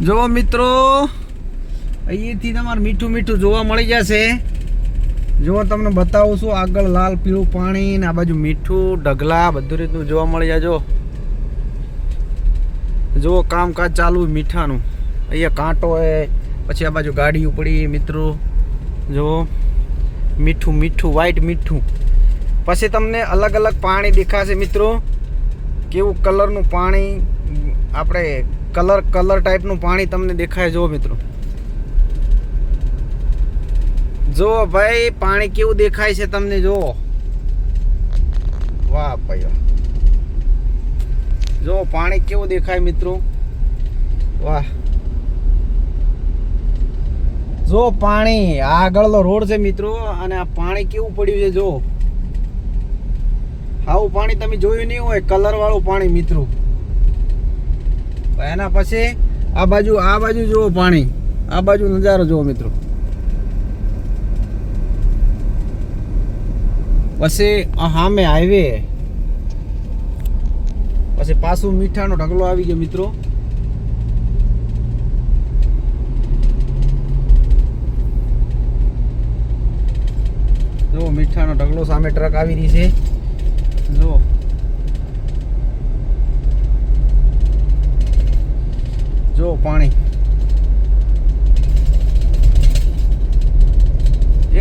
જો મિત્રો અહીંથી તમારે મીઠું મીઠું જોવા મળી જશે। જો તમને બતાવું છું, આગળ લાલ પીળું પાણી ને આ બાજુ મીઠું ઢગલા બધું રીતનું જોવા મળી જાય। જો કામકાજ ચાલુ મીઠાનું, અહીંયા કાંટો હે, પછી આ બાજુ ગાડી ઉપડી મિત્રો। જો મીઠું મીઠું વ્હાઈટ મીઠું, પછી તમને અલગ અલગ પાણી દેખાશે મિત્રો, કેવું કલરનું પાણી, આપણે કલર ટાઈપનું પાણી તમને દેખાય। જો મિત્રો, જો ભાઈ પાણી કેવું દેખાય છે તમને, જો વાહ ભાઈ, જો પાણી કેવું દેખાય મિત્રો, વાહ। જો પાણી આગળનો રોડ છે મિત્રો, અને આ પાણી કેવું પડ્યું છે, જો આવું પાણી તમે જોયું નહીં હોય, કલર વાળું પાણી મિત્રો। એના પછી આ બાજુ જુઓ પાણી, આ બાજુ નજારો જુઓ મિત્રો। પછી સામે હાઈવે, પછી પાછું મીઠાનો ઢગલો આવી ગયો મિત્રો। જો મીઠાનો ઢગલો, સામે ટ્રક આવી રહી છે। જો પાણી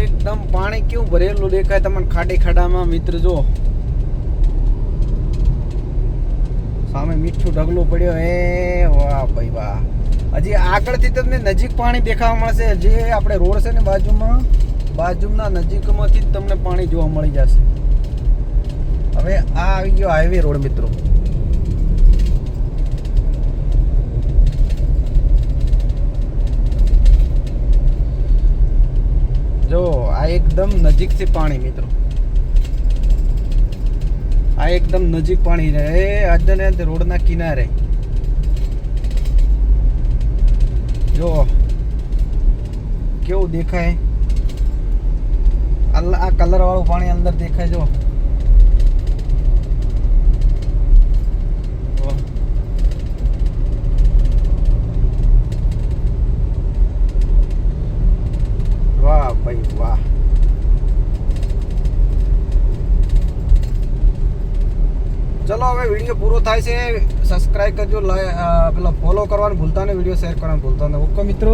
એકદમ પાણી કેવું ભરેલું દેખાય તમને ખાડામાં મિત્ર। જો સામે મીઠું ઢગલો પડ્યો, એ વાહ ભાઈ વાહ। હજી આગળથી તમને નજીક પાણી દેખાવા મળશે, જે આપણે રોડ છે ને બાજુના નજીકમાંથી જ તમને પાણી જોવા મળી જશે। હવે આ આવી ગયો હાઈવે રોડ મિત્રો। જો આ એકદમ નજીક છે પાણી મિત્રો, આ એકદમ નજીક પાણી રહે આજને રોડના કિનારે। જો કેવું દેખાય, આ કલર વાળું પાણી અંદર દેખાય। જો વાહ ભાઈ વાહ। ચલો હવે વિડીયો પૂરો થાય છે, સબસ્ક્રાઇબ કરજો, પેલો ફોલો કરવાનું ભૂલતા નહીં, વિડીયો શેર કરવાનું ભૂલતા નહીં। ઓકે મિત્રો।